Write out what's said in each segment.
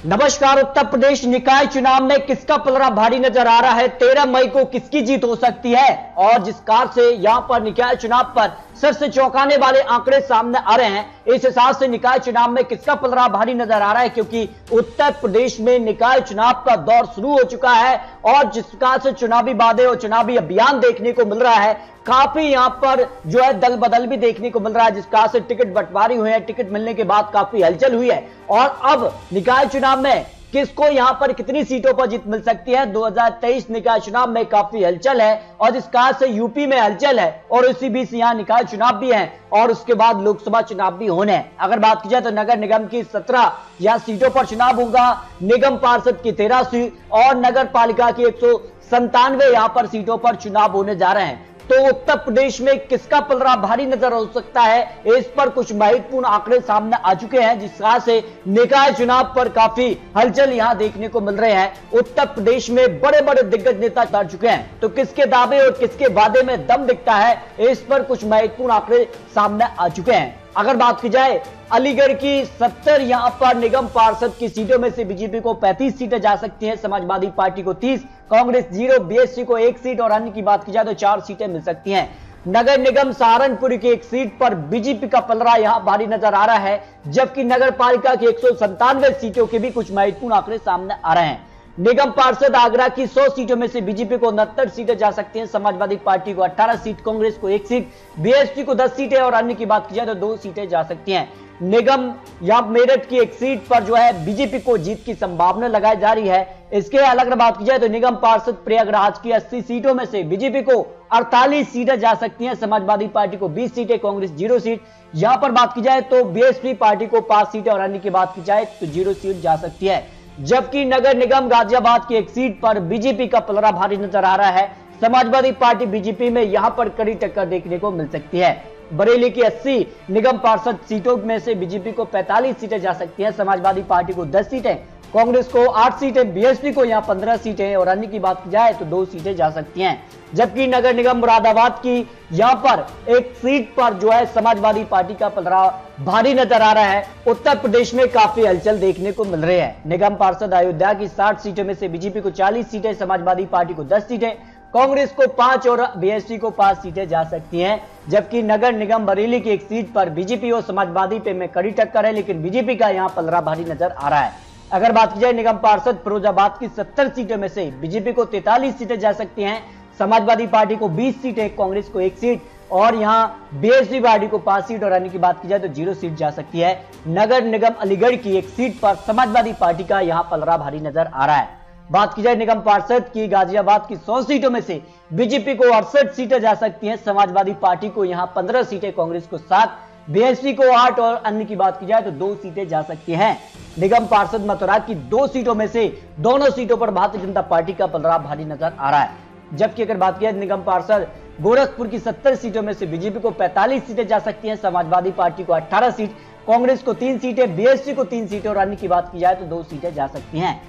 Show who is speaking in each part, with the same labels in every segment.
Speaker 1: नमस्कार। उत्तर प्रदेश निकाय चुनाव में किसका पलड़ा भारी नजर आ रहा है? 13 मई को किसकी जीत हो सकती है? और जिस कार से यहां पर निकाय चुनाव पर सबसे चौंकाने वाले आंकड़े सामने आ रहे हैं, इस हिसाब से निकाय चुनाव में किसका पलड़ा भारी नजर आ रहा है, क्योंकि उत्तर प्रदेश में निकाय चुनाव का दौर शुरू हो चुका है और जिस प्रकार से चुनावी वादे और चुनावी अभियान देखने को मिल रहा है, काफी यहां पर जो है दल बदल भी देखने को मिल रहा है। जिस प्रकार से टिकट बंटवारी हुई है, टिकट मिलने के बाद काफी हलचल हुई है और अब निकाय चुनाव में किसको यहां पर कितनी सीटों पर जीत मिल सकती है। 2023 निकाय चुनाव में काफी हलचल है और जिस कार से यूपी में हलचल है और इसी बीच यहां निकाय चुनाव भी है और उसके बाद लोकसभा चुनाव भी होने हैं। अगर बात की जाए तो नगर निगम की 17 या सीटों पर चुनाव होगा, निगम पार्षद की 13 सीट और नगर पालिका की 197 यहां पर सीटों पर चुनाव होने जा रहे हैं। तो उत्तर प्रदेश में किसका पलड़ा भारी नजर हो सकता है, इस पर कुछ महत्वपूर्ण आंकड़े सामने आ चुके हैं, जिस तरह से निकाय चुनाव पर काफी हलचल यहां देखने को मिल रहे हैं। उत्तर प्रदेश में बड़े बड़े दिग्गज नेता उतर चुके हैं, तो किसके दावे और किसके वादे में दम दिखता है, इस पर कुछ महत्वपूर्ण आंकड़े सामने आ चुके हैं। अगर बात की जाए अलीगढ़ की 70 यहां पर निगम पार्षद की सीटों में से बीजेपी को 35 सीटें जा सकती हैं, समाजवादी पार्टी को 30, कांग्रेस 0, बीएसपी को 1 सीट और अन्य की बात की जाए तो 4 सीटें मिल सकती हैं। नगर निगम सहारनपुर की 1 सीट पर बीजेपी का पलड़ा यहां भारी नजर आ रहा है, जबकि नगर पालिका की 197 सीटों के भी कुछ महत्वपूर्ण आंकड़े सामने आ रहे हैं। निगम पार्षद आगरा की 100 सीटों में से बीजेपी को 69 सीटें जा सकती हैं, समाजवादी पार्टी को 18 सीट, कांग्रेस को 1 सीट, बीएसपी को 10 सीटें और अन्य की बात की जाए तो 2 सीटें जा सकती हैं। निगम या मेरठ की 1 सीट पर जो है बीजेपी को जीत की संभावना लगाई जा रही है। इसके अलग बात की जाए तो निगम पार्षद प्रयागराज की 80 सीटों में से बीजेपी को 48 सीटें जा सकती हैं, समाजवादी पार्टी को 20 सीटें, कांग्रेस 0 सीट। यहां पर बात की जाए तो बीएसपी पार्टी को 5 सीटें और अन्य की बात की जाए तो 0 सीट जा सकती है। जबकि नगर निगम गाजियाबाद की 1 सीट पर बीजेपी का पलड़ा भारी नजर आ रहा है, समाजवादी पार्टी बीजेपी में यहां पर कड़ी टक्कर देखने को मिल सकती है। बरेली की 80 निगम पार्षद सीटों में से बीजेपी को 45 सीटें जा सकती हैं, समाजवादी पार्टी को 10 सीटें, कांग्रेस को 8 सीटें, बीएसपी को यहां 15 सीटें और अन्य की बात की जाए तो 2 सीटें जा सकती हैं। जबकि नगर निगम मुरादाबाद की यहां पर 1 सीट पर जो है समाजवादी पार्टी का पलड़ा भारी नजर आ रहा है। उत्तर प्रदेश में काफी हलचल देखने को मिल रही है। निगम पार्षद अयोध्या की 60 सीटों में से बीजेपी को 40 सीटें, समाजवादी पार्टी को 10 सीटें, कांग्रेस को 5 और बीएसपी को 5 सीटें जा सकती हैं। जबकि नगर निगम बरेली की 1 सीट पर बीजेपी और समाजवादी पे में कड़ी टक्कर है, लेकिन बीजेपी का यहां पलड़ा भारी नजर आ रहा है। अगर बात की जाए निगम पार्षद फिरोजाबाद की 70 सीटों में से बीजेपी को 43 सीटें जा सकती हैं, समाजवादी पार्टी को 20 सीटें, कांग्रेस को 1 सीट और यहां बीएसपी पार्टी को 5 सीट और अन्य की बात की जाए तो 0 सीट जा सकती है। नगर निगम अलीगढ़ की 1 सीट पर समाजवादी पार्टी का यहां पलड़ा भारी नजर आ रहा है। बात की जाए निगम पार्षद की गाजियाबाद की 100 सीटों में से बीजेपी को 68 सीटें जा सकती हैं, समाजवादी पार्टी को यहां 15 सीटें, कांग्रेस को 7, बीएसपी को 8 और अन्य की बात की जाए तो 2 सीटें जा सकती हैं। निगम पार्षद मथुरा की 2 सीटों में से दोनों सीटों पर भारतीय जनता पार्टी का पलड़ा भारी नजर आ रहा है। जबकि अगर बात की जाए निगम पार्षद गोरखपुर की 70 सीटों में से बीजेपी को 45 सीटें जा सकती हैं, समाजवादी पार्टी को 18 सीट, कांग्रेस को 3 सीटें, बीएसपी को 3 सीटें और अन्य की बात की जाए तो 2 सीटें जा सकती हैं।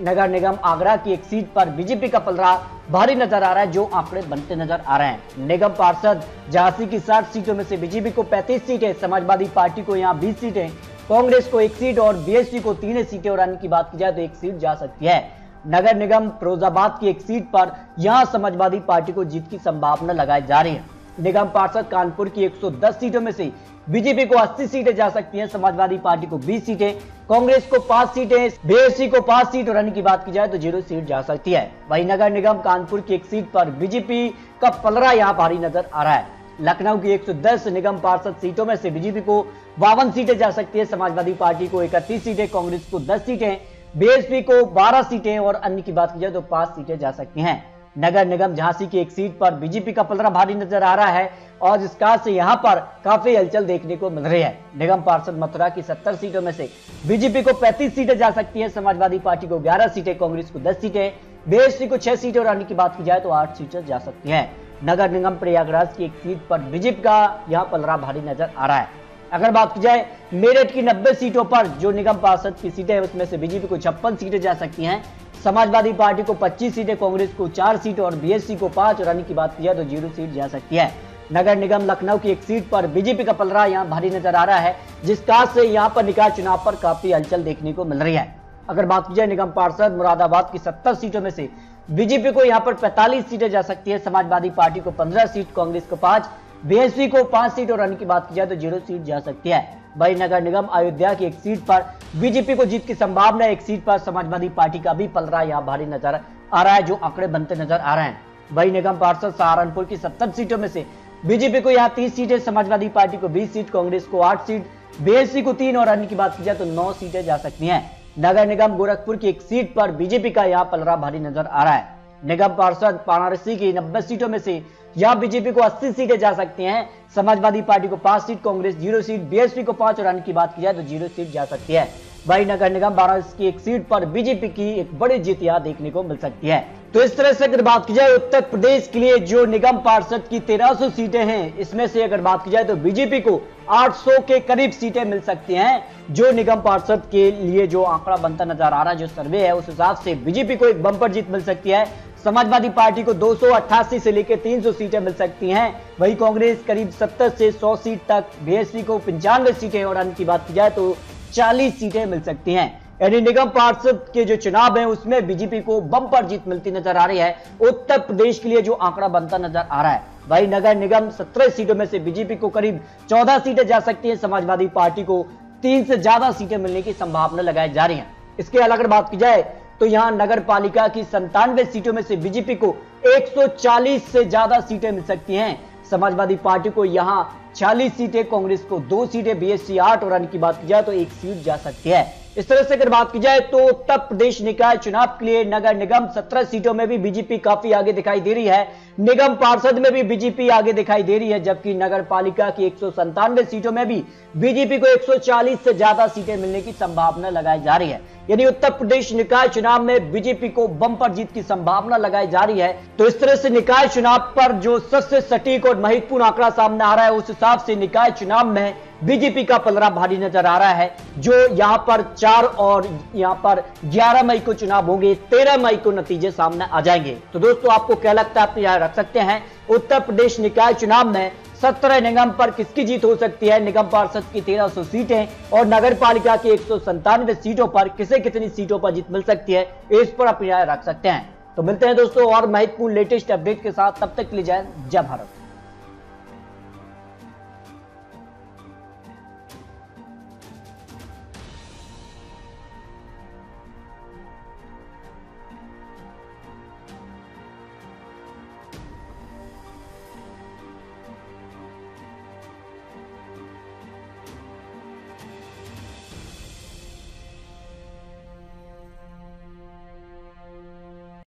Speaker 1: नगर निगम आगरा की 1 सीट पर बीजेपी का पलड़ा भारी नजर आ रहा है, जो आंकड़े बनते नजर आ रहे हैं। निगम पार्षद झांसी की 60 सीटों में से बीजेपी को 35 सीटें, समाजवादी पार्टी को यहां 20 सीटें, कांग्रेस को 1 सीट और बीएसपी को 3 सीटें और अन्य की बात की जाए तो 1 सीट जा सकती है। नगर निगम फिरोजाबाद की 1 सीट पर यहां समाजवादी पार्टी को जीत की संभावना लगाई जा रही है। निगम पार्षद कानपुर की 110 सीटों में से बीजेपी को 80 सीटें जा सकती हैं, समाजवादी पार्टी को 20 सीटें, कांग्रेस को 5 सीटें, बीएसपी को 5 सीट और अन्य की बात की जाए तो 0 सीट जा सकती है। वहीं नगर निगम कानपुर की 1 सीट पर बीजेपी का पलड़ा यहां भारी नजर आ रहा है। लखनऊ की 110 निगम पार्षद सीटों में से बीजेपी को 52 सीटें जा सकती है, समाजवादी पार्टी को 31 सीटें, कांग्रेस को 10 सीटें, बीएसपी को 12 सीटें और अन्य की बात की जाए तो 5 सीटें जा सकती हैं। नगर निगम झांसी की 1 सीट पर बीजेपी का पलड़ा भारी नजर आ रहा है और जिस कार से यहां पर काफी हलचल देखने को मिल रही है। निगम पार्षद मथुरा की 70 सीटों में से बीजेपी को 35 सीटें जा सकती हैं, समाजवादी पार्टी को 11 सीटें, कांग्रेस को 10 सीटें, बीएसपी को 6 सीटें और अन्य की बात की जाए तो 8 सीटें जा सकती हैं। नगर निगम प्रयागराज की 1 सीट पर बीजेपी का यहां पलड़ा भारी नजर आ रहा है। अगर बात की जाए मेरठ की 90 सीटों पर जो निगम पार्षद की सीटें है, उसमें से बीजेपी को 56 सीटें जा सकती हैं, समाजवादी पार्टी को 25 सीटें, कांग्रेस को 4 सीटें और बीएसपी को 5 और अन्य की बात की जाए तो 0 सीट जा सकती है। नगर निगम लखनऊ की 1 सीट पर बीजेपी का पलड़ा यहां भारी नजर आ रहा है, जिस कार से यहां पर निकाय चुनाव पर काफी हलचल देखने को मिल रही है। अगर बात की जाए निगम पार्षद मुरादाबाद की 70 सीटों में से बीजेपी को यहां पर 45 सीटें जा सकती है, समाजवादी पार्टी को 15 सीट, कांग्रेस को 5, बीएसपी को 5 सीट और अन्य की बात की जाए तो 0 सीट जा सकती है। वही नगर निगम अयोध्या की 1 सीट पर बीजेपी को जीत की संभावना, 1 सीट पर समाजवादी पार्टी का भी पलड़ा यहां भारी नजर आ रहा है, जो आंकड़े बनते नजर आ रहे हैं। वही निगम पार्षद सहारनपुर की 70 सीटों में से बीजेपी को यहां 30 सीटें, समाजवादी पार्टी को 20 सीट, कांग्रेस को 8 सीट, बीएसपी को 3 और अन्य की बात की जाए तो 9 सीटें जा सकती हैं। नगर निगम गोरखपुर की 1 सीट पर बीजेपी का यहां पलड़ा भारी नजर आ रहा है। निगम पार्षद वाराणसी की 90 सीटों में से यहां बीजेपी को 80 सीटें जा सकती हैं, समाजवादी पार्टी को 5 सीट, कांग्रेस 0 सीट, बीएसपी को 5 और अन्य की बात की जाए तो 0 सीट जा सकती है। वही नगर निगम वाराणसी की 1 सीट पर बीजेपी की एक बड़ी जीत यहां देखने को मिल सकती है। तो इस तरह से अगर बात की जाए उत्तर प्रदेश के लिए जो निगम पार्षद की 1300 सीटें हैं, इसमें से अगर बात की जाए तो बीजेपी को 800 के करीब सीटें मिल सकती हैं, जो निगम पार्षद के लिए जो आंकड़ा बनता नजर आ रहा है, जो सर्वे है उस हिसाब से बीजेपी को एक बम्पर जीत मिल सकती है। समाजवादी पार्टी को 288 से लेकर 300 सीटें मिल सकती हैं, वही कांग्रेस करीब 70 से 100 सीट तक, बीएसपी को 95 सीटें और अन्य की बात की जाए तो 40 सीटें मिल सकती हैं। यानी निगम पार्षद के जो चुनाव है उसमें बीजेपी को बम्पर जीत मिलती नजर आ रही है, उत्तर प्रदेश के लिए जो आंकड़ा बनता नजर आ रहा है। वही नगर निगम 17 सीटों में से बीजेपी को करीब 14 सीटें जा सकती हैं, समाजवादी पार्टी को 3 से ज्यादा सीटें मिलने की संभावना लगाई जा रही है। इसके अलावा अगर बात की जाए तो यहां नगर पालिका की 97 सीटों में से बीजेपी को 140 से ज्यादा सीटें मिल सकती हैं, समाजवादी पार्टी को यहां 46 सीटें, कांग्रेस को 2 सीटें, बीएसपी 8 और अन्य की बात की जाए तो 1 सीट जा सकती है। इस तरह से अगर बात की जाए तो उत्तर प्रदेश निकाय चुनाव के लिए नगर निगम 17 सीटों में भी बीजेपी काफी आगे दिखाई दे रही है, निगम पार्षद में भी बीजेपी आगे दिखाई दे रही है, जबकि नगर पालिका की 197 सीटों में भी बीजेपी को 140 से ज्यादा सीटें मिलने की संभावना लगाई जा रही है। यानी उत्तर प्रदेश निकाय चुनाव में बीजेपी को बम्पर जीत की संभावना लगाई जा रही है। तो इस तरह से निकाय चुनाव पर जो सबसे सटीक और महत्वपूर्ण आंकड़ा सामने आ रहा है, उस हिसाब से निकाय चुनाव में बीजेपी का पलड़ा भारी नजर आ रहा है, जो यहां पर 4 और यहां पर 11 मई को चुनाव होंगे, 13 मई को नतीजे सामने आ जाएंगे। तो दोस्तों आपको क्या लगता है, आप यहां रख सकते हैं उत्तर प्रदेश निकाय चुनाव में 17 निगम पर किसकी जीत हो सकती है, निगम पार्षद की 1300 सीटें और नगर पालिका की 197 सीटों पर किसे कितनी सीटों पर जीत मिल सकती है, इस पर आप यहां रख सकते हैं। तो मिलते हैं दोस्तों और महत्वपूर्ण लेटेस्ट अपडेट के साथ, तब तक के लिए जय भारत।